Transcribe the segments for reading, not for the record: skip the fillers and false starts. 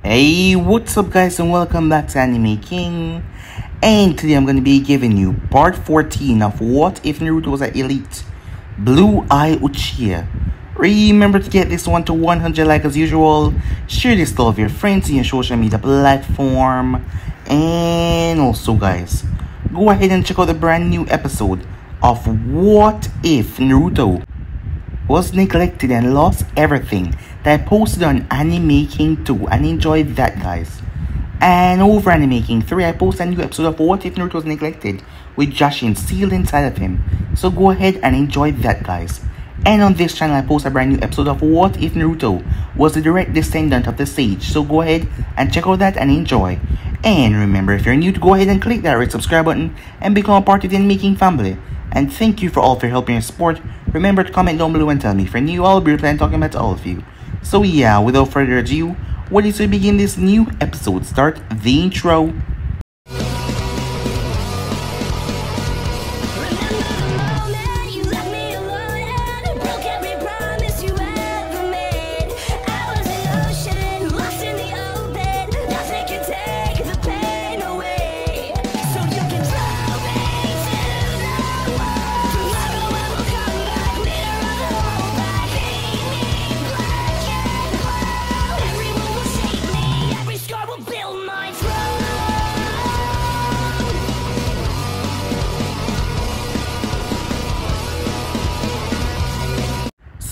Hey, what's up guys, and welcome back to Anime King. And today I'm going to be giving you part 14 of What If Naruto Was an Elite Blue Uchiha. Remember to get this one to 100 like as usual. Share this to all of your friends in your social media platform. And also guys, go ahead and check out the brand new episode of What If Naruto Was Neglected and Lost Everything that I posted on Anime King 2, and enjoyed that guys. And over Anime King 3 I posted a new episode of What If Naruto Was Neglected with Jashin sealed inside of him, so go ahead and enjoy that guys. And on this channel I post a brand new episode of What If Naruto Was the direct descendant of the sage, so go ahead and check out that and enjoy. And remember, if you're new, to go ahead and click that red subscribe button and become a part of the Anime King family. And thank you for all for your help and your support. Remember to comment down below and tell me if you're new. I'll be replying talking about all of you. So yeah, without further ado, what is to begin this new episode? Start the intro.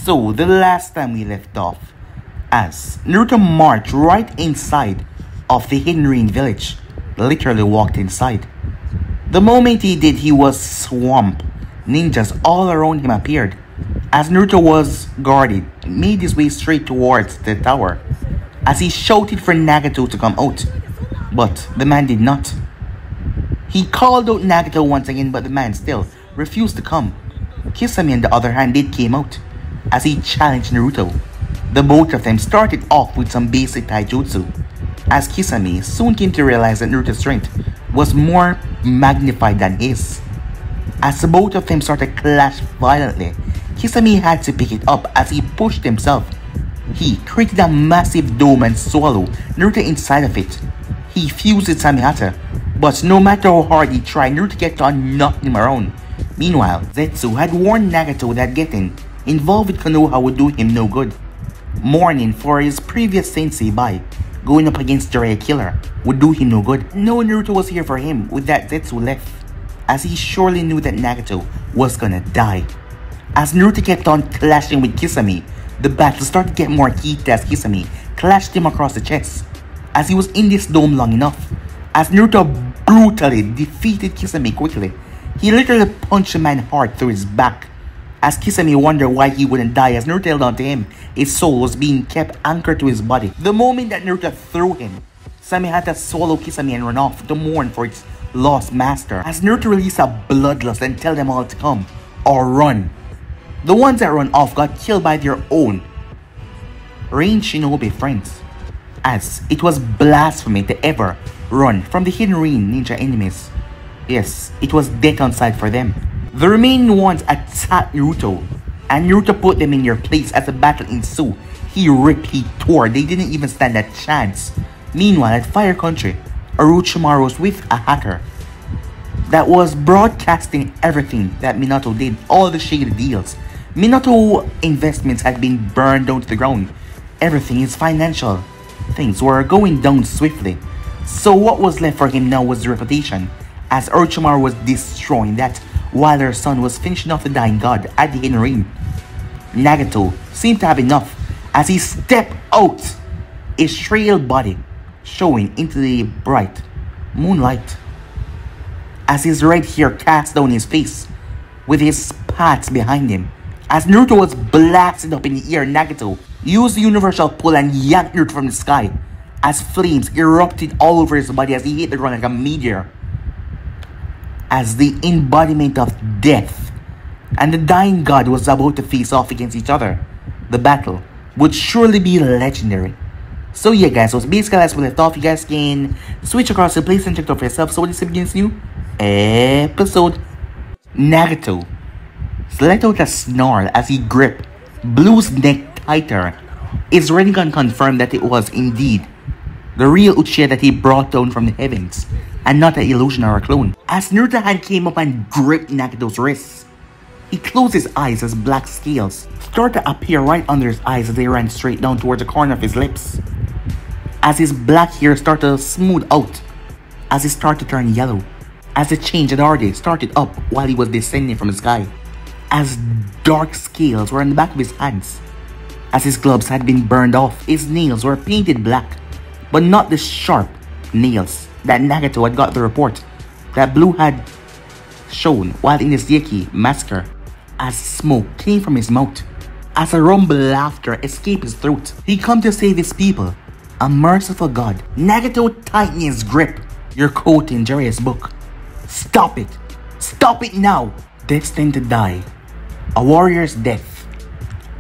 So, the last time we left off, as Naruto marched right inside of the Hidden Rain village, literally walked inside. The moment he did, he was swamped. Ninjas all around him appeared. As Naruto was guarded, made his way straight towards the tower, as he shouted for Nagato to come out, but the man did not. He called out Nagato once again, but the man still refused to come. Kisame on the other hand did came out, as he challenged Naruto. The both of them started off with some basic taijutsu, as Kisame soon came to realize that Naruto's strength was more magnified than his. As the both of them started to clash violently, Kisame had to pick it up as he pushed himself. He created a massive dome and swallowed Naruto inside of it. He fused with Samihata, but no matter how hard he tried, Naruto kept on knocking him around. Meanwhile, Zetsu had warned Nagato that getting involved with Konoha would do him no good, mourning for his previous sensei by going up against Jiraiya Killer would do him no good. No, Naruto was here for him with that Zetsu left, as he surely knew that Nagato was gonna die. As Naruto kept on clashing with Kisame, the battle started to get more heated as Kisame clashed him across the chest, as he was in this dome long enough. As Naruto brutally defeated Kisame quickly, he literally punched the man hard through his back. As Kisame wondered why he wouldn't die, as Naruto held on to him, his soul was being kept anchored to his body. The moment that Naruto threw him, Samihata swallowed Kisame and ran off to mourn for its lost master. As Naruto released a bloodlust and tell them all to come or run. The ones that run off got killed by their own Rain Shinobi friends, as it was blasphemy to ever run from the Hidden Rain ninja enemies. Yes, it was death on sight for them. The remaining ones attacked Naruto, and Naruto put them in their place. As the battle ensued, he ripped, he tore, they didn't even stand a chance. Meanwhile, at Fire Country, Orochimaru was with a hacker that was broadcasting everything that Minato did, all the shady deals. Minato investments had been burned down to the ground. Everything, his financial things were going down swiftly. So what was left for him now was the reputation, as Orochimaru was destroying that while her son was finishing off the dying god at the Hidden Rain. Nagato seemed to have enough, as he stepped out, his frail body showing into the bright moonlight, as his red hair cast down his face with his pads behind him. As Naruto was blasted up in the air, Nagato used the universal pull and yanked Naruto from the sky, as flames erupted all over his body as he hit the ground like a meteor. As the embodiment of death and the dying god was about to face off against each other, the battle would surely be legendary. So yeah guys, so it's basically as we left off. You guys can switch across the place and check it out for yourself. So this begins new episode. Nagato let out a snarl as he gripped Blue's neck tighter. His Rinnegan confirmed that it was indeed the real Uchiha that he brought down from the heavens, and not an illusion or a clone. As Naruto's hand came up and gripped Nagato's wrists, he closed his eyes as black scales started to appear right under his eyes as they ran straight down towards the corner of his lips. As his black hair started to smooth out, as it started to turn yellow, as the change had already started up while he was descending from the sky, as dark scales were on the back of his hands, as his gloves had been burned off, his nails were painted black, but not the sharp nails that Nagato had got the report that Blue had shown while in his Yeki massacre. As smoke came from his mouth, as a rumble laughter escaped his throat, he come to save his people, a merciful God. Nagato tightened his grip. "You're quoting Jiraiya's book. Stop it! Stop it now!" Destined to die, a warrior's death.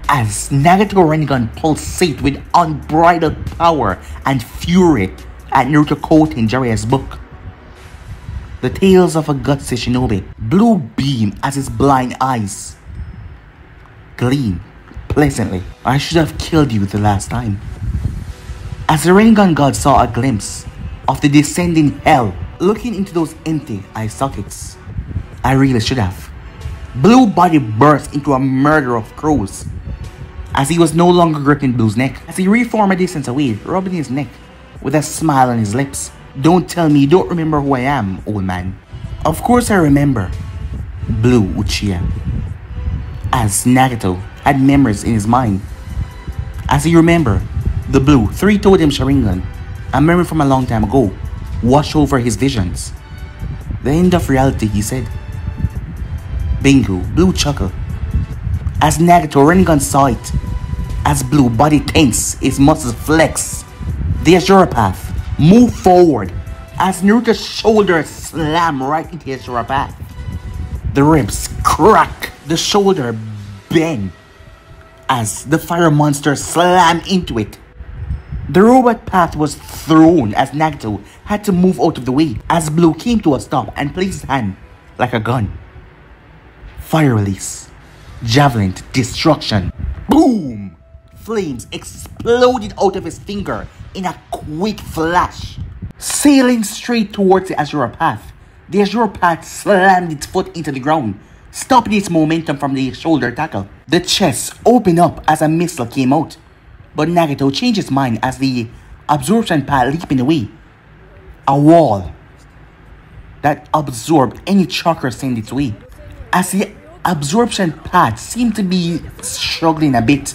As Nagato Rinnegan pulsate with unbridled power and fury at Naruto quoting Jiraiya's book. The tales of a gutsy shinobi. Blue beam as his blind eyes gleam pleasantly. "I should have killed you the last time." As the Rinnegan God saw a glimpse of the descending hell looking into those empty eye sockets. "I really should have." Blue body burst into a murder of crows as he was no longer gripping Blue's neck, as he reformed a distance away, rubbing his neck with a smile on his lips. "Don't tell me you don't remember who I am, old man." "Of course I remember, Blue Uchiha." As Nagato had memories in his mind, as he remembered the blue three-totem Sharingan, a memory from a long time ago, washed over his visions. "The end of reality," he said. Bingo, Blue chuckled. As Nagato Rinnegan saw it, as Blue body tense, his muscles flex, the Azure Path moved forward as Naruto's shoulders slam right into his Azure Path. The ribs crack, the shoulder bend as the fire monster slammed into it. The robot path was thrown as Nagato had to move out of the way as Blue came to a stop and placed his hand like a gun. Fire release. Javelin to destruction. Boom! Flames exploded out of his finger in a quick flash. Sailing straight towards the Azure Path, the Azure Path slammed its foot into the ground, stopping its momentum from the shoulder tackle. The chest opened up as a missile came out, but Nagato changed his mind as the absorption pad leaping away. A wall that absorbed any chakra sent its way. As the absorption pad seemed to be struggling a bit,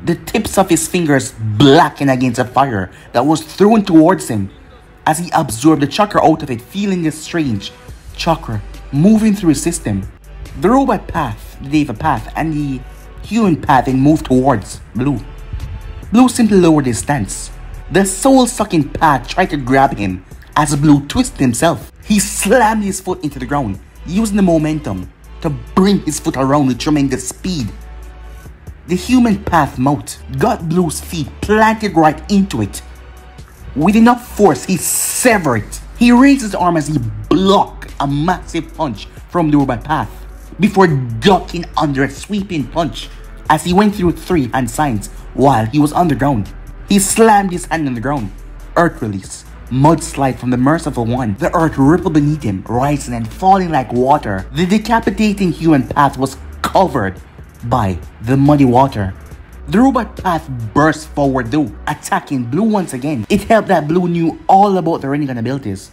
the tips of his fingers blackened against a fire that was thrown towards him as he absorbed the chakra out of it, feeling the strange chakra moving through his system. The robot path, the Deva path, and the human path then moved towards Blue. Blue simply lowered his stance. The soul-sucking path tried to grab him as Blue twisted himself. He slammed his foot into the ground, using the momentum to bring his foot around with tremendous speed. The human path mouth got Blue's feet planted right into it. With enough force, he severed it. He raised his arm as he blocked a massive punch from the robot path before ducking under a sweeping punch as he went through 3 hand signs while he was underground. He slammed his hand on the ground. Earth release. Mudslide from the merciful one. The earth rippled beneath him, rising and falling like water. The decapitating human path was covered by the muddy water. The robot path burst forward though, attacking Blue once again. It helped that Blue knew all about the Rinnegan abilities,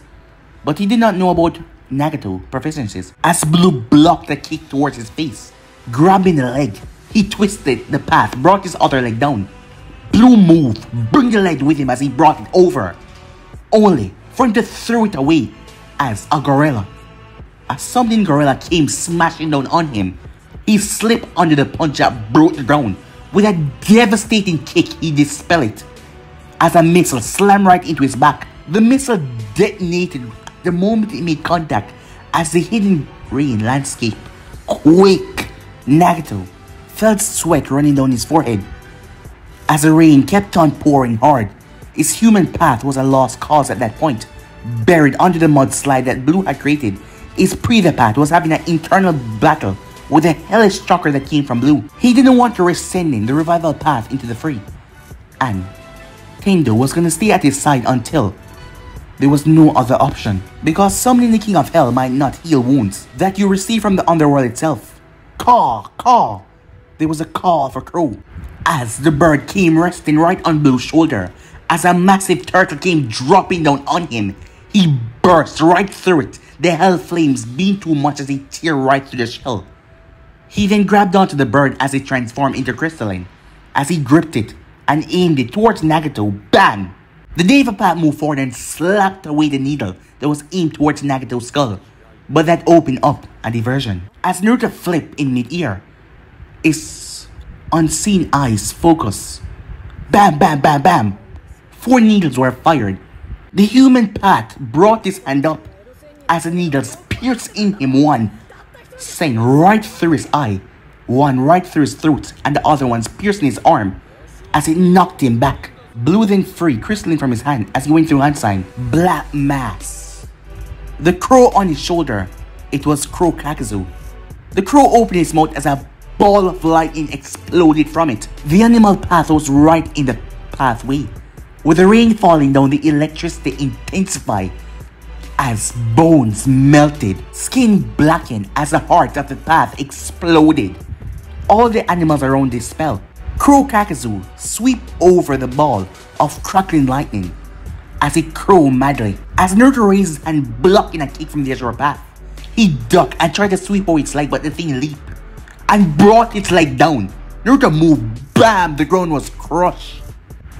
but he did not know about Nagato proficiencies. As Blue blocked a kick towards his face, grabbing the leg, he twisted the path, brought his other leg down. Blue moved, bring the leg with him as he brought it over, only for him to throw it away as a gorilla. As something gorilla came smashing down on him, he slipped under the punch that broke the ground. With a devastating kick, he dispelled it as a missile slammed right into his back. The missile detonated the moment it made contact as the hidden rain landscape quaked. Nagato felt sweat running down his forehead as the rain kept on pouring hard. His human path was a lost cause at that point. Buried under the mudslide that Blue had created, his Preva path was having an internal battle with a hellish chakra that came from Blue. He didn't want to risk sending the revival path into the fray, and Tendo was gonna stay at his side until there was no other option, because summoning the King of Hell might not heal wounds that you receive from the underworld itself. Caw, caw. There was a call for Crow as the bird came resting right on Blue's shoulder. As a massive turtle came dropping down on him, he burst right through it, the hell flames being too much as he tear right through the shell. He then grabbed onto the bird as it transformed into crystalline. As he gripped it and aimed it towards Nagato, bam! The Devapath moved forward and slapped away the needle that was aimed towards Nagato's skull, but that opened up a diversion. As Naruto flipped in mid-air, his unseen eyes focus. Bam, bam, bam, bam! 4 needles were fired. The human path brought his hand up as the needles pierced in him, one sent right through his eye, one right through his throat, and the other one's piercing his arm as it knocked him back. Blue then freed crystalline from his hand as he went through hand sign. Black mass. The crow on his shoulder, it was Crow Kakazu. The crow opened his mouth as a ball of lightning exploded from it. The animal path was right in the pathway. With the rain falling down, the electricity intensified as bones melted, skin blackened as the heart of the path exploded. All the animals around this spell, Crow Kakazu sweep over the ball of crackling lightning as he crowed madly. As Naruto raised his hand blocking a kick from the Azure path, he ducked and tried to sweep away its leg, but the thing leaped and brought its leg down. Naruto moved, bam, the ground was crushed.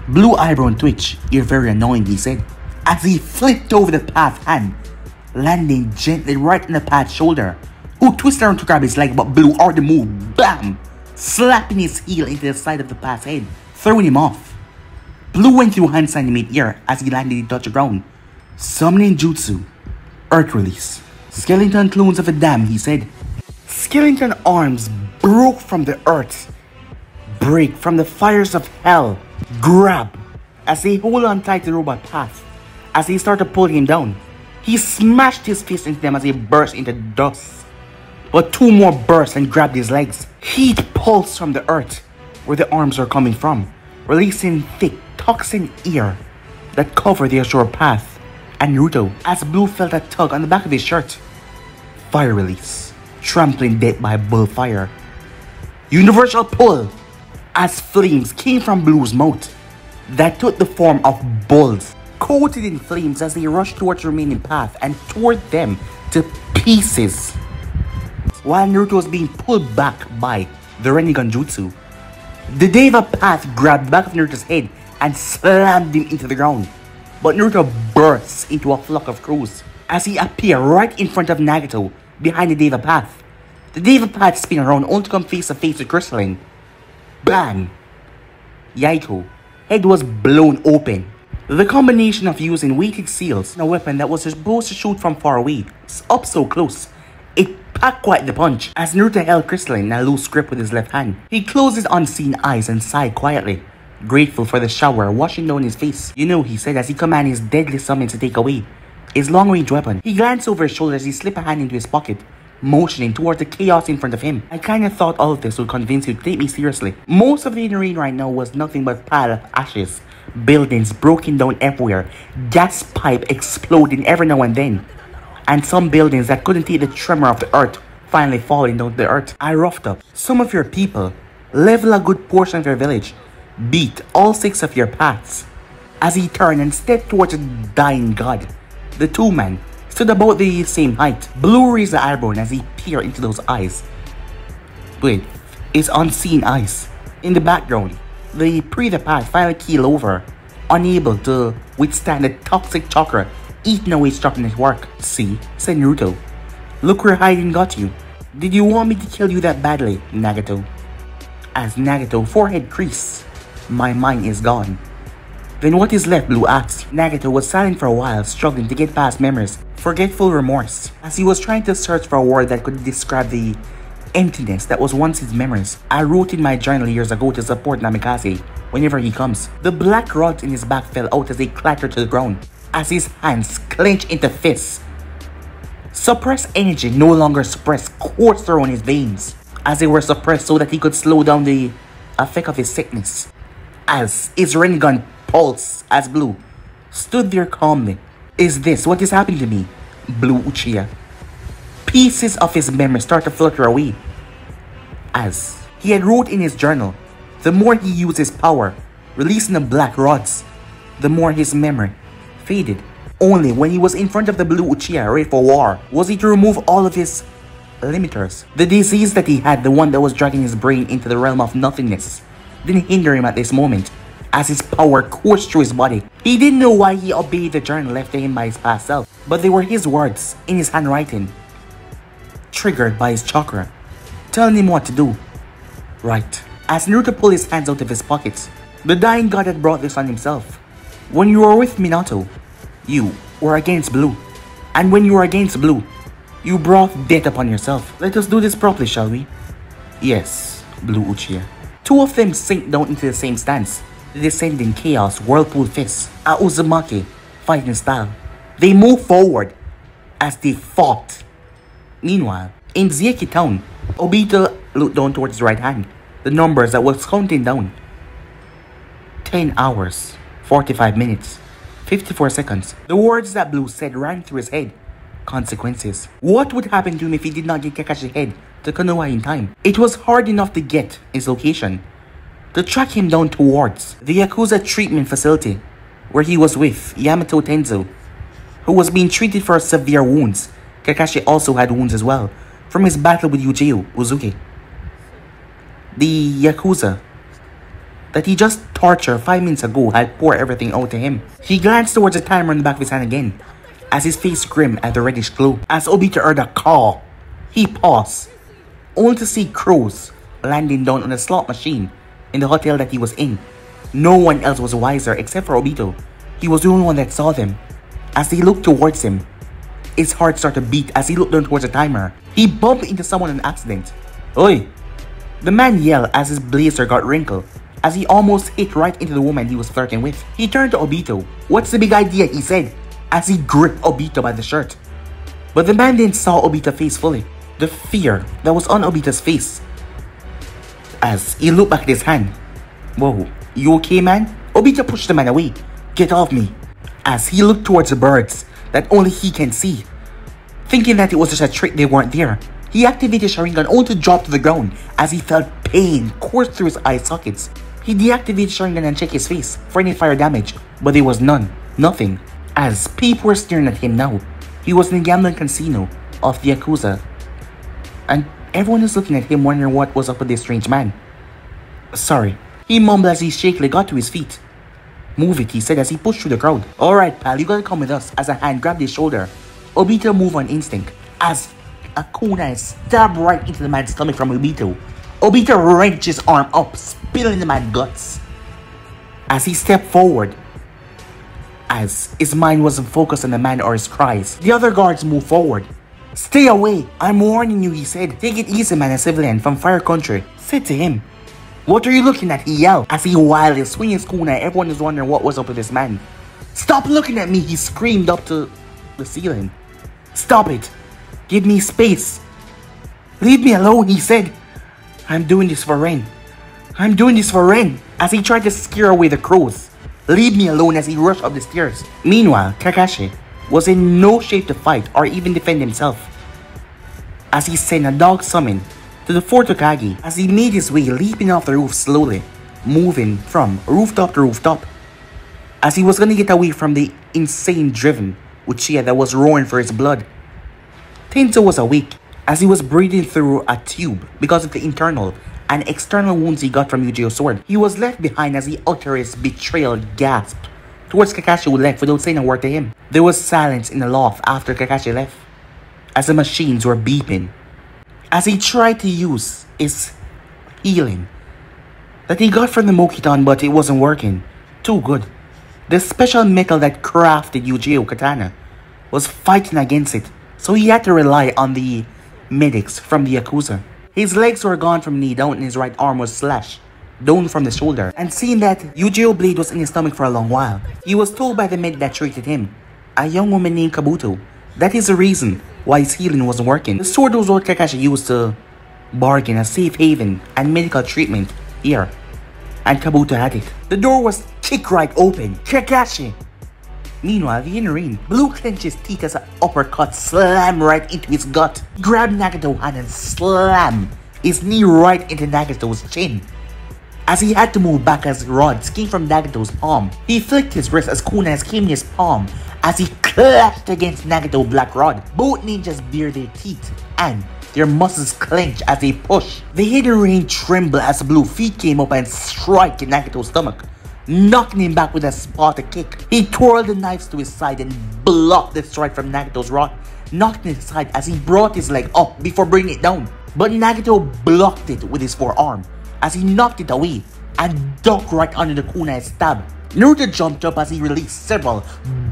Blue eyebrow twitch, "You're very annoying," he said, as he flipped over the path hand, landing gently right on the path's shoulder, who twisted around to grab his leg, but Blue already moved, bam, slapping his heel into the side of the path's head, throwing him off. Blue went through hand sign in mid-air as he landed and touched the ground. Summoning Jutsu, Earth Release. "Skeleton clones of a dam," he said. Skeleton arms broke from the earth, break from the fires of hell, grab as they hold on tight to the robot path. As they start to pull him down, he smashed his fist into them as he burst into dust. But 2 more burst and grabbed his legs. Heat pulsed from the earth where the arms are coming from, releasing thick toxin air that covered the Azure path and Naruto as Blue felt a tug on the back of his shirt. Fire release, trampling death by bullfire. Universal pull as flames came from Blue's mouth that took the form of bulls, coated in flames as they rushed towards the remaining path and tore them to pieces. While Naruto was being pulled back by the Rinnegan Jutsu, the Deva path grabbed the back of Naruto's head and slammed him into the ground. But Naruto bursts into a flock of crows as he appeared right in front of Nagato behind the Deva path. The Deva path spin around only to come face to face with Crystalline. Bang! Yaito head was blown open. The combination of using weighted seals and a weapon that was supposed to shoot from far away, up so close, it packed quite the punch as Naruto held Crystalline in a loose grip with his left hand. He closed his unseen eyes and sighed quietly, grateful for the shower washing down his face. "You know," he said as he commanded his deadly summon to take away his long-range weapon. He glanced over his shoulder as he slipped a hand into his pocket, motioning towards the chaos in front of him. "I kinda thought all of this would convince you to take me seriously. Most of the rain right now was nothing but pile of ashes, buildings broken down everywhere, gas pipe exploding every now and then, and some buildings that couldn't take the tremor of the earth finally falling down to the earth. I roughed up some of your people, level a good portion of your village, beat all 6 of your paths." As he turned and stepped towards the dying god, the 2 men stood about the same height. Blue raised the eyebrow as he peered into those eyes with his unseen eyes. In the background, the path finally keeled over, unable to withstand the toxic chakra eating away his chocolate network. "See," said Naruto. "Look where hiding got you. Did you want me to kill you that badly, Nagato?" As Nagato forehead creased, "My mind is gone." "Then what is left?" Blue asked. Nagato was silent for a while, struggling to get past memories, forgetful remorse, as he was trying to search for a word that could describe the emptiness that was once his memories. "I wrote in my journal years ago to support Namikaze whenever he comes." The black rods in his back fell out as they clattered to the ground, as his hands clenched into fists. Suppressed energy no longer suppressed coursed around his veins, as they were suppressed so that he could slow down the effect of his sickness. As his Rinnegan pulse as Blue stood there calmly. Is this what is happening to me? Blue Uchiha. Pieces of his memory start to flutter away. As he had wrote in his journal, the more he used his power, releasing the black rods, the more his memory faded. Only when he was in front of the Blue Uchiha ready for war was he to remove all of his limiters. The disease that he had, the one that was dragging his brain into the realm of nothingness, didn't hinder him at this moment, as his power coursed through his body. He didn't know why he obeyed the journal left to him by his past self, but they were his words, in his handwriting, triggered by his chakra, telling him what to do. Right. As Naruto pulled his hands out of his pockets, the dying god had brought this on himself. When you were with Minato, you were against Blue. And when you were against Blue, you brought death upon yourself. Let us do this properly, shall we? Yes, Blue Uchiha. Two of them sink down into the same stance. The descending chaos whirlpool fists, a Uzumaki fighting style. They move forward as they fought. Meanwhile, in Zieki town, Obito looked down towards his right hand. The numbers that was counting down. 10 hours, 45 minutes, 54 seconds. The words that Blue said rang through his head. Consequences. What would happen to him if he did not get Kakashi's head to Konoha in time? It was hard enough to get his location, to track him down towards the Yakuza treatment facility, where he was with Yamato Tenzo, who was being treated for severe wounds. Kakashi also had wounds as well, from his battle with Yujiro Uzuki. The Yakuza that he just tortured 5 minutes ago had poured everything out to him. He glanced towards the timer on the back of his hand again, as his face grim at the reddish glow. As Obito heard a call, he paused, only to see crows landing down on a slot machine in the hotel that he was in. No one else was wiser except for Obito. He was the only one that saw them. As he looked towards him, his heart started to beat as he looked down towards the timer. He bumped into someone in an accident. Oi! The man yelled as his blazer got wrinkled, as he almost hit right into the woman he was flirting with. He turned to Obito. What's the big idea? He said, as he gripped Obito by the shirt. But the man didn't saw Obito's face fully. The fear that was on Obito's face. As he looked back at his hand. Whoa, you okay, man? Obito pushed the man away. Get off me. As he looked towards the birds that only he can see. Thinking that it was just a trick, they weren't there. He activated Sharingan only to drop to the ground as he felt pain course through his eye sockets. He deactivated Sharingan and checked his face for any fire damage, but there was none. Nothing. As people were staring at him now, he was in the gambling casino of the Yakuza. And everyone is looking at him wondering what was up with this strange man. Sorry. He mumbled as he shakily got to his feet. Move it, he said as he pushed through the crowd. Alright pal, you gotta come with us, as a hand grabbed his shoulder. Obito moved on instinct, as a kunai stabbed right into the man's stomach from Obito. Obito wrenched his arm up, spilling the man's guts. As he stepped forward, as his mind wasn't focused on the man or his cries, the other guards moved forward. Stay away, I'm warning you, he said. Take it easy, man, a civilian from Fire Country said to him. What are you looking at? He yelled as he wildly swinging his kunai. Everyone is wondering what was up with this man. Stop looking at me, he screamed up to the ceiling. Stop it. Give me space. Leave me alone, he said. I'm doing this for Ren. I'm doing this for Ren. As he tried to scare away the crows. Leave me alone as he rushed up the stairs. Meanwhile, Kakashi was in no shape to fight or even defend himself, as he sent a dog summon to the Fort Hokage as he made his way leaping off the roof slowly, moving from rooftop to rooftop, as he was gonna get away from the insane driven Uchiha that was roaring for his blood. Tenzo was awake as he was breathing through a tube because of the internal and external wounds he got from Yujiro's sword. He was left behind as he uttered his betrayal gasp towards Kakashi, who left without saying a word to him. There was silence in the loft after Kakashi left, as the machines were beeping, as he tried to use his healing that he got from the Mokiton, but it wasn't working. Too good. The special metal that crafted Yujiro Katana was fighting against it, so he had to rely on the medics from the Yakuza. His legs were gone from knee down and his right arm was slashed down from the shoulder. And seeing that Yujiro blade was in his stomach for a long while, he was told by the med that treated him, a young woman named Kabuto, that is the reason why his healing wasn't working. The sword was what Kakashi used to bargain a safe haven and medical treatment here, and Kabuto had it. The door was kick right open. Kakashi! Meanwhile, the Marine, Blue clenches teeth as an uppercut slam right into his gut. Grab Nagato's hand and slam his knee right into Nagato's chin. As he had to move back as rods came from Nagato's palm, he flicked his wrist as kunais came in his palm as he clashed against Nagato's black rod. Both ninjas bare their teeth and their muscles clench as they push. The hidden rain trembled as Blue feet came up and struck in Nagato's stomach, knocking him back with a Sparta kick. He twirled the knives to his side and blocked the strike from Nagato's rod, knocking it aside as he brought his leg up before bringing it down. But Nagato blocked it with his forearm as he knocked it away and ducked right under the kunai's stab. Naruto jumped up as he released several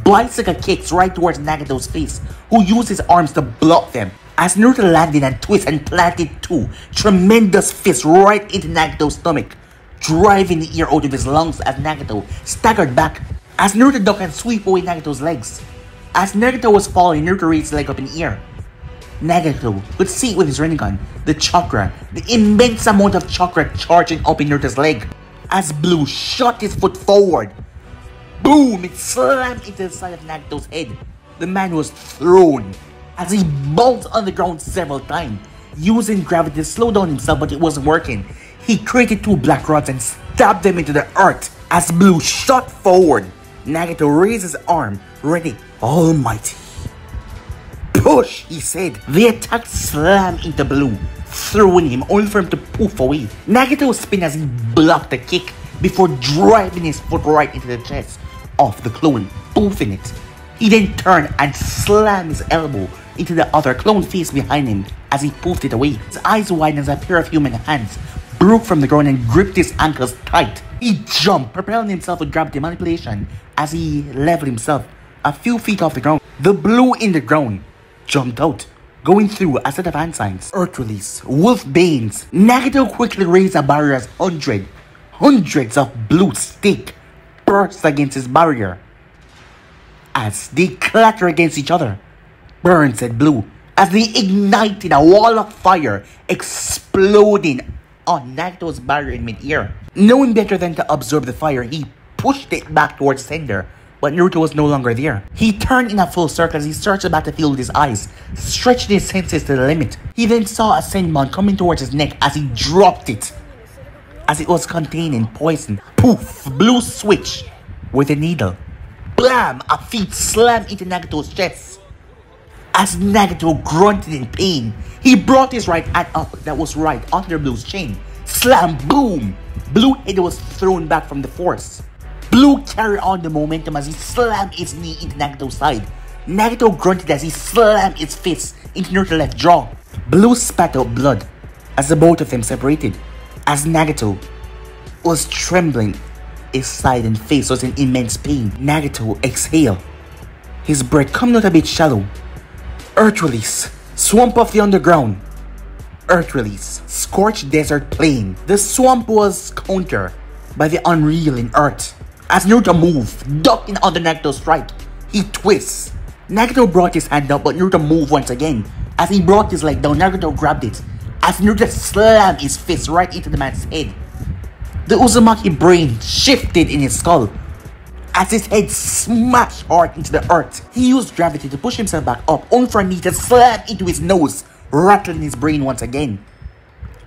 bicycle kicks right towards Nagato's face, who used his arms to block them. As Naruto landed and twisted and planted two tremendous fists right into Nagato's stomach, driving the air out of his lungs as Nagato staggered back. As Naruto ducked and sweep away Nagato's legs. As Nagato was falling, Naruto raised his leg up in the air. Nagato could see it with his Rinnegan, the chakra, the immense amount of chakra charging up in Naruto's leg. As Blue shot his foot forward, boom, it slammed into the side of Nagato's head. The man was thrown as he bounced on the ground several times, using gravity to slow down himself, but it wasn't working. He created two black rods and stabbed them into the earth. As Blue shot forward, Nagato raised his arm, ready. Almighty. Push, he said. The attack slammed into Blue, throwing him only for him to poof away. Nagato spun as he blocked the kick before driving his foot right into the chest of the clone, poofing it. He then turned and slammed his elbow into the other clone face behind him as he poofed it away. His eyes widened as a pair of human hands broke from the ground and gripped his ankles tight. He jumped, propelling himself with gravity manipulation as he leveled himself a few feet off the ground. The Blue in the ground jumped out, going through a set of hand signs. Earth release, wolf banes. Nagato quickly raised a barrier as hundreds of blue stick burst against his barrier. As they clatter against each other, burn, said Blue, as they ignited a wall of fire exploding on Nagato's barrier in mid-air. Knowing better than to absorb the fire, he pushed it back towards Sender, but Naruto was no longer there. He turned in a full circle as he searched the battlefield with his eyes, stretching his senses to the limit. He then saw a Senmon coming towards his neck as he dropped it, as it was containing poison. Poof! Blue switch with a needle. Blam! A feet slammed into Nagato's chest. As Nagato grunted in pain, he brought his right hand up that was right under Blue's chin. Slam! Boom! Blue head was thrown back from the force. Blue carried on the momentum as he slammed his knee into Nagato's side. Nagato grunted as he slammed his fist into Naruto's left jaw. Blue spat out blood as the both of them separated. As Nagato was trembling, his side and face was in immense pain. Nagato exhaled, his breath coming out a bit shallow. Earth release, swamp of the underground. Earth release, scorched desert plain. The swamp was countered by the unreal in earth. As Naruto moved, ducking under Nagato's strike, he twists. Nagato brought his hand up, but Naruto moved once again. As he brought his leg down, Nagato grabbed it. As Naruto slammed his fist right into the man's head, the Uzumaki brain shifted in his skull. As his head smashed hard into the earth, he used gravity to push himself back up, only for a knee to slam into his nose, rattling his brain once again.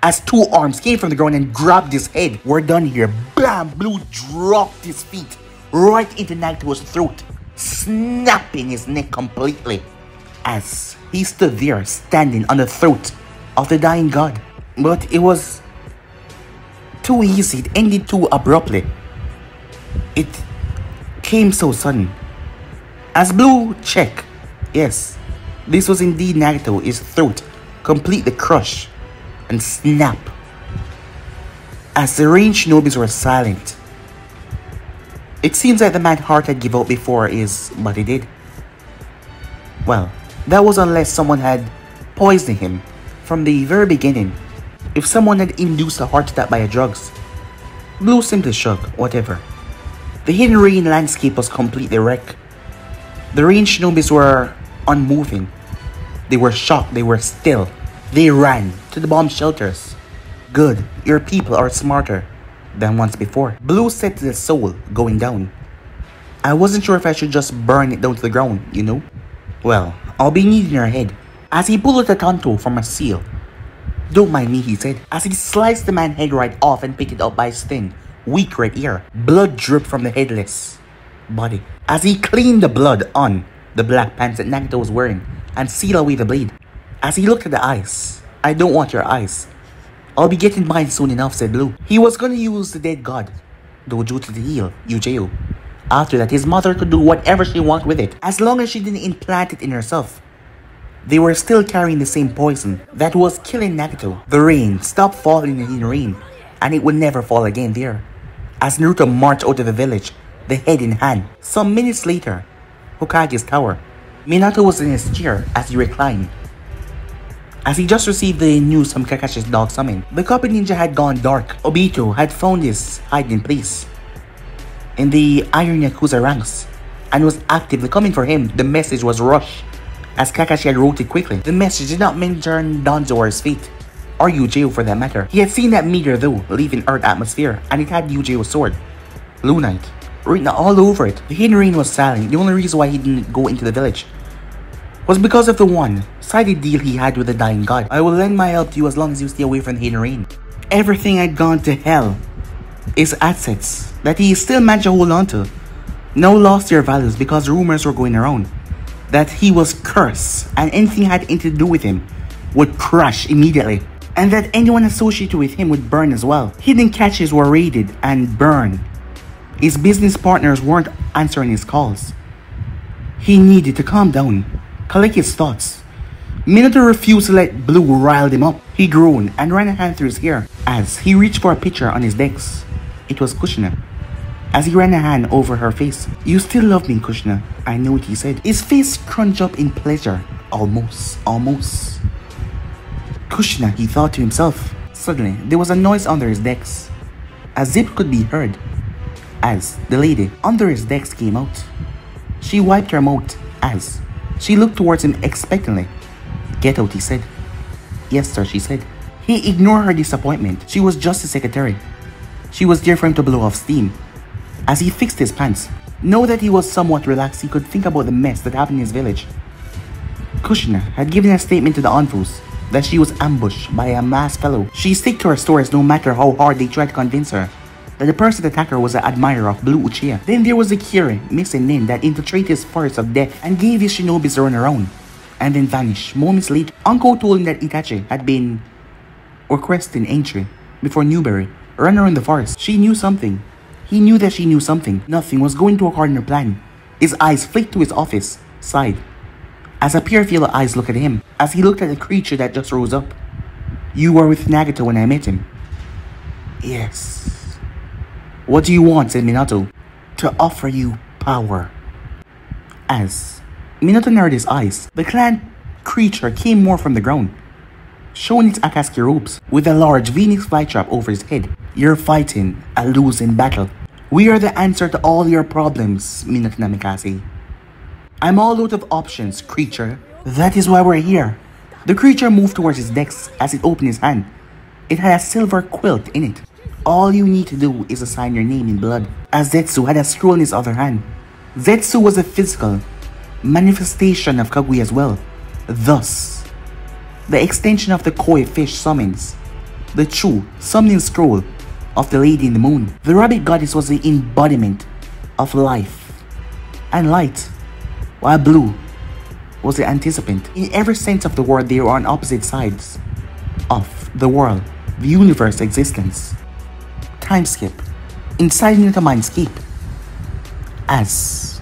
As two arms came from the ground and grabbed his head. We're done here. Bam! Blue dropped his feet right into Nagato's throat, snapping his neck completely. As he stood there, standing on the throat of the dying god. But it was too easy. It ended too abruptly. It came so sudden. As Blue checked, yes, this was indeed Nagato, his throat completely crushed and snap. As the ranged shinobis were silent, it seems like the man's heart had given up before but he did. Well, that was unless someone had poisoned him from the very beginning. If someone had induced a heart attack by a drugs. Blue simply shrugged, whatever. The hidden rain landscape was completely wrecked. The ranged shinobis were unmoving. They were shocked, they were still. They ran to the bomb shelters. Good, your people are smarter. than once before. Blue said to the soul going down, I wasn't sure if I should just burn it down to the ground, you know? Well, I'll be needing your head. As he pulled out a tonto from a seal. Don't mind me, he said, as he sliced the man's head right off and picked it up by his thin, weak red ear. Blood dripped from the headless body as he cleaned the blood on the black pants that Nagito was wearing and sealed away the blade. As he looked at the eyes, I don't want your eyes. I'll be getting mine soon enough, said Blue. He was gonna use the dead god, Dojo, to heal Uchiha. After that, his mother could do whatever she wanted with it, as long as she didn't implant it in herself. They were still carrying the same poison that was killing Nagito. The rain stopped falling in the rain, and it would never fall again there. As Naruto marched out of the village, the head in hand. Some minutes later, Hokage's tower. Minato was in his chair as he reclined. As he just received the news from Kakashi's dog summon, the copy ninja had gone dark. Obito had found his hiding place in the Iron Yakuza ranks and was actively coming for him. The message was rushed as Kakashi had wrote it quickly. The message did not mention Danzo or his fate, or Uchiha for that matter. He had seen that meteor though, leaving Earth atmosphere, and it had Uchiha's sword, Lunite, written all over it. The hidden rain was silent. The only reason why he didn't go into the village was because of the one-sided deal he had with the dying god. I will lend my help to you as long as you stay away from the hidden rain. Everything had gone to hell. His assets that he still managed to hold on to now lost their values because rumors were going around that he was cursed and anything had anything to do with him would crash immediately, and that anyone associated with him would burn as well. Hidden caches were raided and burned. His business partners weren't answering his calls. He needed to calm down, collect his thoughts. Minato refused to let Blue rile him up. He groaned and ran a hand through his hair as he reached for a picture on his desk. It was Kushina. As he ran a hand over her face. You still love me, Kushina. I know what he said. His face crunched up in pleasure. Almost. Kushina, he thought to himself. Suddenly, there was a noise under his desk. A zip could be heard as the lady under his desk came out. She wiped her mouth as she looked towards him expectantly. Get out, he said. Yes, sir, she said. He ignored her disappointment. She was just a secretary. She was there for him to blow off steam. As he fixed his pants, now that he was somewhat relaxed, he could think about the mess that happened in his village. Kushina had given a statement to the Anfus that she was ambushed by a masked fellow. She stuck to her stories no matter how hard they tried to convince her that the person that attacked her was an admirer of Blue Uchiha. Then there was the Kiri, missing Nin, that infiltrated his forest of death and gave his shinobis a run around, and then vanished. Moments later, Uncle told him that Itachi had been requesting entry before Newberry ran around the forest. She knew something. He knew that she knew something. Nothing was going to according to plan. His eyes flicked to his office side as a pair of yellow eyes looked at him as he looked at the creature that just rose up. You were with Nagito when I met him. Yes. What do you want, said Minato. To offer you power. As Minato narrowed his eyes, the clan creature came more from the ground, showing its Akatsuki robes with a large Phoenix flytrap over his head. You're fighting a losing battle. We are the answer to all your problems, Minato Namikaze. I'm all out of options, creature. That is why we're here. The creature moved towards his desk as it opened his hand. It had a silver quilt in it. All you need to do is assign your name in blood. As Zetsu had a scroll in his other hand. Zetsu was a physical manifestation of Kaguya as well. Thus, the extension of the koi fish summons the true summoning scroll of the Lady in the Moon. The rabbit goddess was the embodiment of life and light, while Blue was the anticipant. In every sense of the word, they were on opposite sides of the world, the universe, existence. Time skip. Inside Minato Mindscape, as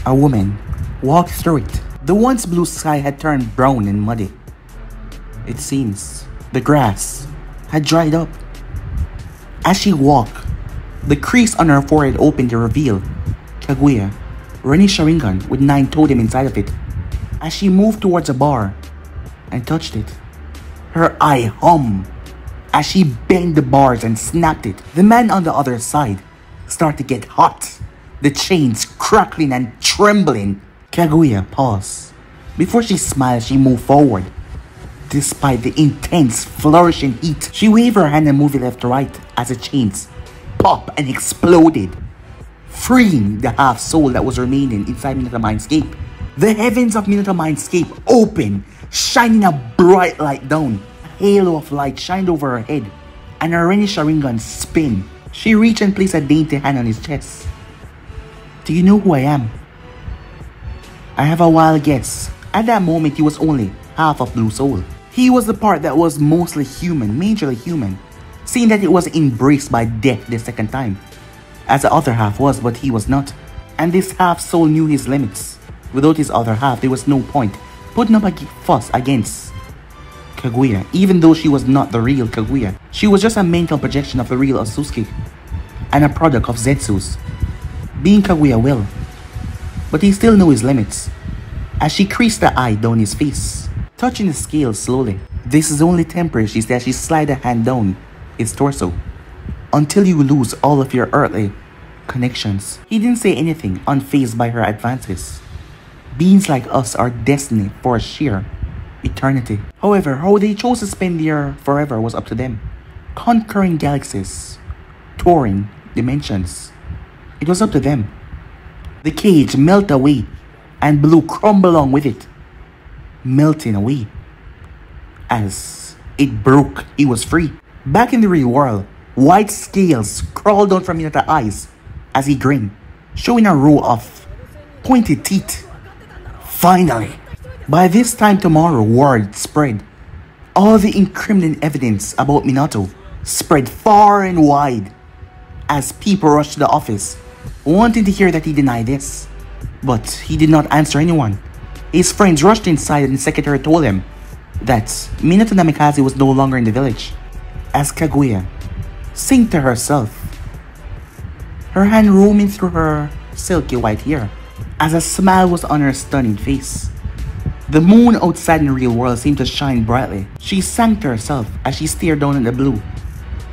a woman walked through it, the once blue sky had turned brown and muddy. It seems the grass had dried up. As she walked, the crease on her forehead opened to reveal Kaguya, running Sharingan with 9 totem inside of it. As she moved towards a bar and touched it, her eye hummed as she banged the bars and snapped it. The man on the other side started to get hot, the chains crackling and trembling. Kaguya paused. Before she smiled, she moved forward. Despite the intense flourishing heat, she waved her hand and moved it left to right as the chains popped and exploded, freeing the half-soul that was remaining inside Minato Mindscape. The heavens of Minato Mindscape opened, shining a bright light down. A halo of light shined over her head, and her Reni Sharingan spin. She reached and placed a dainty hand on his chest. Do you know who I am? I have a wild guess. At that moment, he was only half of Blue Soul. He was the part that was mostly human, majorly human, seeing that it was embraced by death the second time, as the other half was, but he was not. And this half soul knew his limits. Without his other half, there was no point putting up a fuss against Kaguya, even though she was not the real Kaguya. She was just a mental projection of the real Otsutsuki, and a product of Zetsu's. Being Kaguya will, but he still knew his limits, as she creased the eye down his face, touching the scales slowly. This is only temporary, she said as she slid a hand down his torso, until you lose all of your earthly connections. He didn't say anything, unfazed by her advances. Beings like us are destined for sheer eternity. However, how they chose to spend their forever was up to them. Conquering galaxies, touring dimensions, it was up to them. The cage melted away, and Blue crumbled along with it, melting away. As it broke, he was free. Back in the real world, white scales crawled down from Minato's eyes as he grinned, showing a row of pointed teeth. Finally! By this time tomorrow, word spread. All the incriminating evidence about Minato spread far and wide as people rushed to the office, wanting to hear that he denied this. But he did not answer anyone. His friends rushed inside and the secretary told him that Minato Namikaze was no longer in the village. As Kaguya sang to herself, her hand roaming through her silky white hair, as a smile was on her stunning face. The moon outside in the real world seemed to shine brightly. She sang to herself as she stared down at the Blue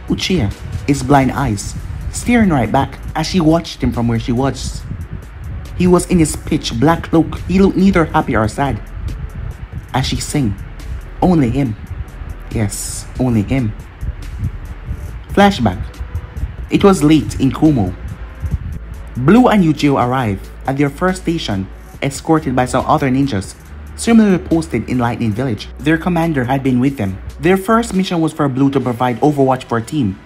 Uchiha, his blind eyes staring right back as she watched him from where she was. He was in his pitch black cloak. He looked neither happy or sad. As she sang, only him. Yes, only him. Flashback. It was late in Kumo. Blue and Uchiha arrived at their first station, escorted by some other ninjas similarly posted in Lightning Village. Their commander had been with them. Their first mission was for Blue to provide overwatch for a team,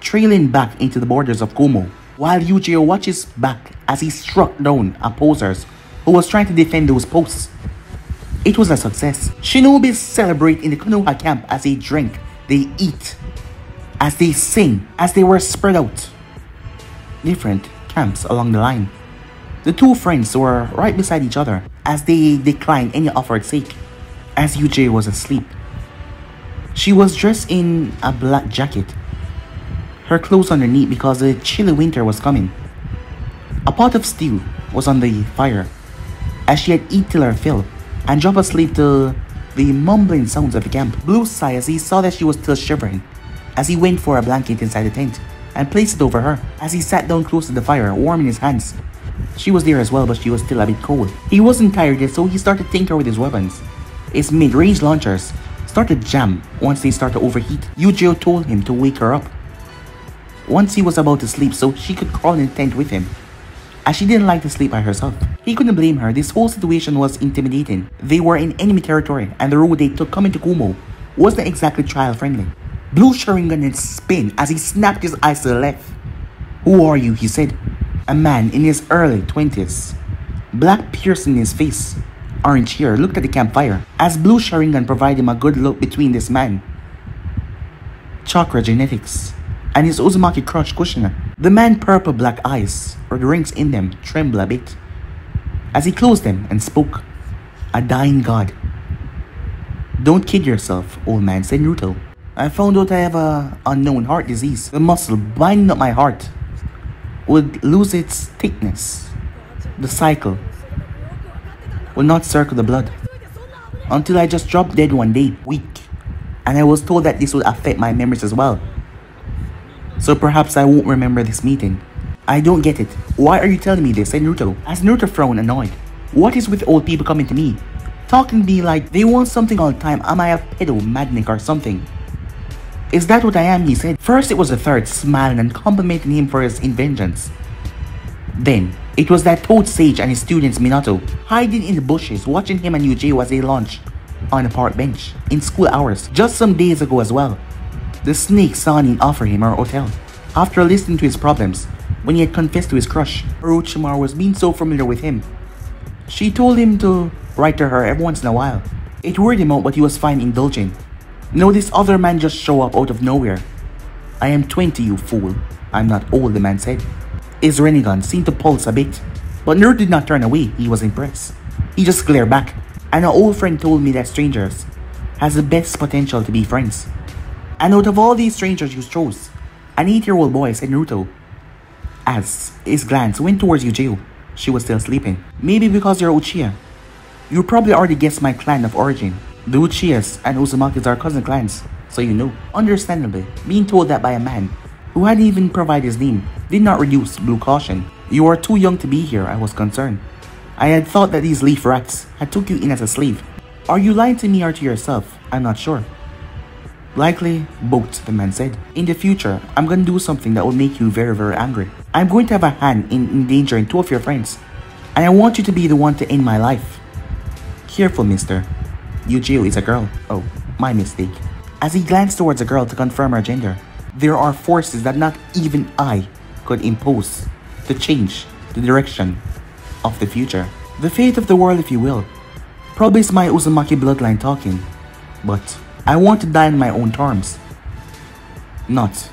trailing back into the borders of Kumo, while Uchiha watches back as he struck down opposers who was trying to defend those posts. It was a success. Shinobis celebrate in the Konoha camp as they drink, they eat, as they sing, as they were spread out. Different camps along the line. The two friends were right beside each other as they declined any offered sake, as Uchiha was asleep. She was dressed in a black jacket, her clothes underneath because the chilly winter was coming. A pot of stew was on the fire as she had eaten till her fill and dropped asleep to the mumbling sounds of the camp. Blue sighed as he saw that she was still shivering as he went for a blanket inside the tent and placed it over her as he sat down close to the fire, warming his hands. She was there as well, but she was still a bit cold. He wasn't tired yet, so he started tinkering with his weapons. His mid-range launchers started to jam once they started to overheat. Uchiha told him to wake her up once he was about to sleep so she could crawl in the tent with him, as she didn't like to sleep by herself. He couldn't blame her. This whole situation was intimidating. They were in enemy territory and the road they took coming to Kumo wasn't exactly trial-friendly. Blue Sharingan and spin as he snapped his eyes to the left. "Who are you?" he said. A man in his early 20s, black piercing his face, orange hair, looked at the campfire as Blue Sharingan provided him a good look between this man, chakra genetics, and his Uzumaki crush Kushina. The man's purple black eyes, or the rings in them, trembled a bit as he closed them and spoke. "A dying god." "Don't kid yourself, old man," said Naruto. "I found out I have a unknown heart disease. The muscle binding up my heart would lose its thickness. The cycle will not circle the blood until I just dropped dead one day, weak. And I was told that this would affect my memories as well. So perhaps I won't remember this meeting." "I don't get it. Why are you telling me this?" said Naruto. As Naruto frowned, annoyed. "What is with old people coming to me, talking to me like they want something all the time? Am I a pedo, madnik or something?" Is that what I am? He said. First it was the third, smiling and complimenting him for his inventions. Then it was that toad sage and his students Minato, hiding in the bushes, watching him and Uchiha as they lunch on a park bench in school hours, just some days ago as well. The snake saw him offer him her hotel. After listening to his problems, when he had confessed to his crush, Orochimaru was being so familiar with him. She told him to write to her every once in a while. It worried him out, but he was fine indulging. No, this other man just show up out of nowhere. I am 20, you fool. I'm not old, the man said. His Rinnegan seemed to pulse a bit, but Naruto did not turn away. He was impressed. He just glared back. And an old friend told me that strangers has the best potential to be friends. And out of all these strangers you chose, an 8-year-old boy, said Naruto. As his glance went towards Uchiha, she was still sleeping. Maybe because you're Uchiha. You probably already guessed my clan of origin. The Uchihas and Uzumakis are cousin clans, so you know. Understandably, being told that by a man who hadn't even provided his name did not reduce Blue caution. You are too young to be here, I was concerned. I had thought that these leaf rats had took you in as a slave. Are you lying to me or to yourself? I'm not sure. Likely both, the man said. In the future, I'm going to do something that will make you very, very angry. I'm going to have a hand in endangering 2 of your friends. And I want you to be the one to end my life. Careful, mister. Uchiha is a girl. Oh, my mistake. As he glanced towards the girl to confirm her gender, there are forces that not even I could impose to change the direction of the future. The fate of the world, if you will. Probably it's my Uzumaki bloodline talking. But I want to die on my own terms. Not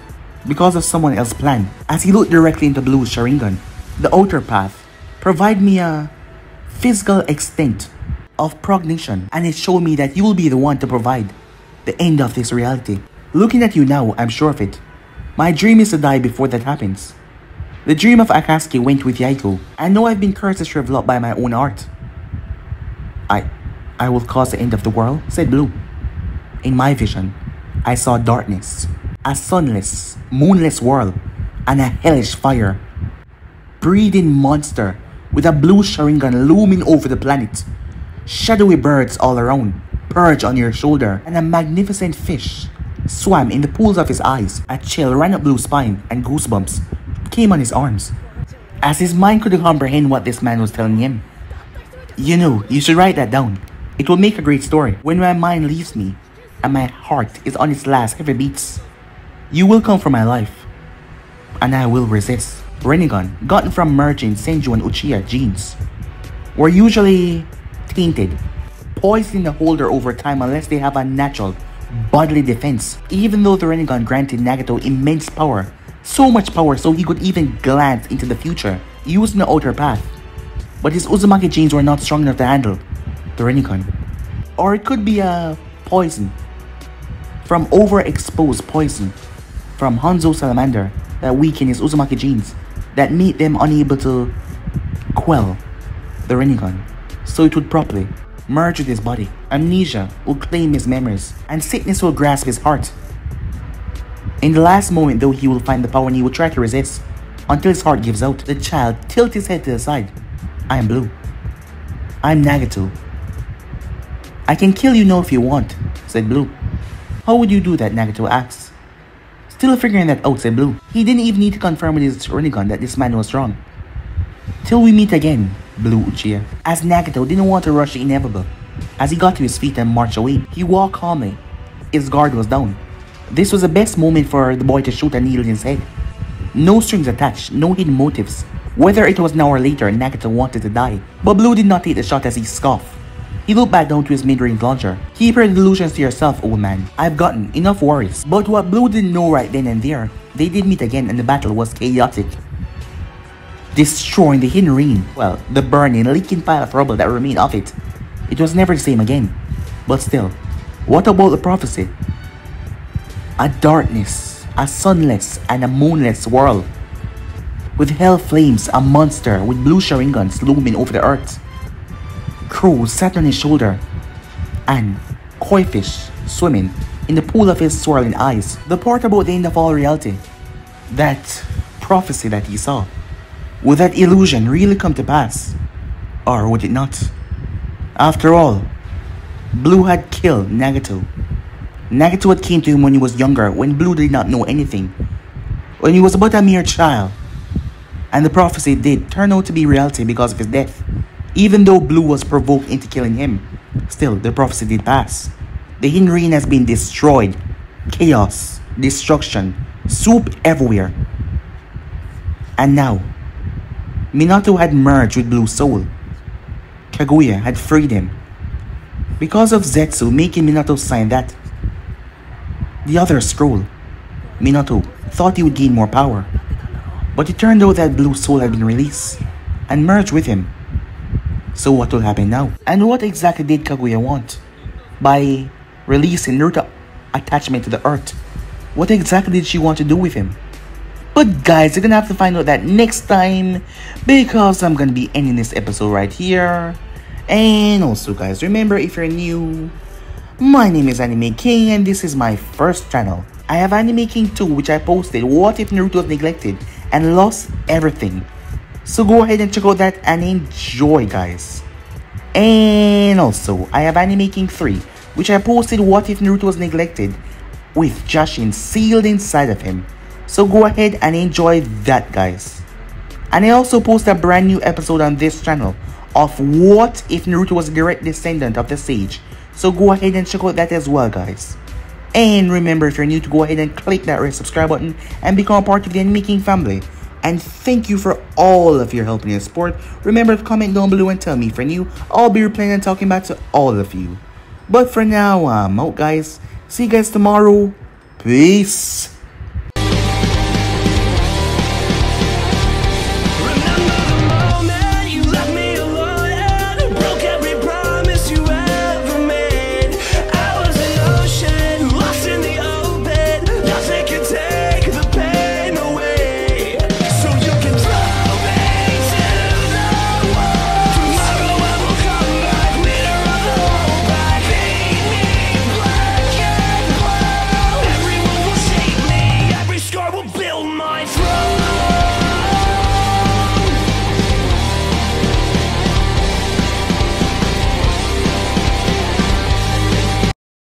because of someone else's plan. As he looked directly into Blue's Sharingan, the outer path provide me a physical extent of prognition, and it showed me that you will be the one to provide the end of this reality. Looking at you now, I'm sure of it. My dream is to die before that happens. The dream of Akatsuki went with Yaito. I know I've been cursed to shrivel up by my own art. I will cause the end of the world, said Blue. In my vision, I saw darkness, a sunless, moonless world, and a hellish fire. Breathing monster with a blue Sharingan looming over the planet. Shadowy birds all around, perch on your shoulder, and a magnificent fish swam in the pools of his eyes. A chill ran up Blue's spine, and goosebumps came on his arms, as his mind couldn't comprehend what this man was telling him. You know, you should write that down. It will make a great story. When my mind leaves me, and my heart is on its last heavy beats, you will come for my life, and I will resist. Rinnegan, gotten from merging Senju and Uchiha genes, were usually tainted, poised in the holder over time unless they have a natural bodily defense. Even though the Rinnegan granted Nagato immense power, so much power so he could even glance into the future, using the outer path, but his Uzumaki genes were not strong enough to handle the Rinnegan. Or it could be a poison from overexposed poison from Hanzo Salamander that weakened his Uzumaki genes, that made them unable to quell the Rinnegan, so it would properly merge with his body. Amnesia will claim his memories, and sickness will grasp his heart. In the last moment though, he will find the power and he will try to resist until his heart gives out. The child tilted his head to the side. I am Blue. I'm Nagato. I can kill you now if you want, said Blue. How would you do that? Nagato asked. Still figuring that out, said Blue. He didn't even need to confirm with his Rinnegan that this man was wrong. Till we meet again, Blue Uchiha. As Nagato didn't want to rush the inevitable, as he got to his feet and marched away, he walked calmly. His guard was down. This was the best moment for the boy to shoot a needle in his head. No strings attached, no hidden motives. Whether it was now or later, Nagato wanted to die. But Blue did not take the shot as he scoffed. He looked back down to his mid-range launcher. Keep your delusions to yourself, old man. I've gotten enough worries. But what Blue didn't know right then and there, they did meet again and the battle was chaotic. Destroying the hidden ring, well, the burning, leaking pile of rubble that remained of it. It was never the same again. But still, what about the prophecy? A darkness, a sunless and a moonless world. With hell flames, a monster with blue Sharingans looming over the earth. Crow sat on his shoulder, and koi fish swimming in the pool of his swirling eyes. The part about the end of all reality, that prophecy that he saw, would that illusion really come to pass? Or would it not? After all, Blue had killed Nagato. Nagato had came to him when he was younger, when Blue did not know anything, when he was but a mere child. And the prophecy did turn out to be reality because of his death. Even though Blue was provoked into killing him, still the prophecy did pass. The hidden ring has been destroyed. Chaos, destruction, soup everywhere. And now, Minato had merged with Blue's soul. Kaguya had freed him. Because of Zetsu making Minato sign that the other scroll, Minato thought he would gain more power. But it turned out that Blue's soul had been released and merged with him. So what will happen now? And what exactly did Kaguya want? By releasing Naruto's attachment to the earth, what exactly did she want to do with him? But guys, you're gonna have to find out that next time, because I'm gonna be ending this episode right here. And also guys, remember, if you're new, my name is Anime King and this is my first channel. I have Anime King 2, which I posted what if Naruto was neglected and lost everything. So go ahead and check out that and enjoy guys. And also, I have Anime King 3, which I posted what if Naruto was neglected with Jashin sealed inside of him. So go ahead and enjoy that guys. And I also post a brand new episode on this channel of what if Naruto was a direct descendant of the sage. So go ahead and check out that as well guys. And remember, if you're new, to go ahead and click that red subscribe button and become a part of the Anime King family. And thank you for all of your help and your support. Remember to comment down below and tell me if you're new. I'll be replying and talking back to all of you. But for now, I'm out guys. See you guys tomorrow. Peace.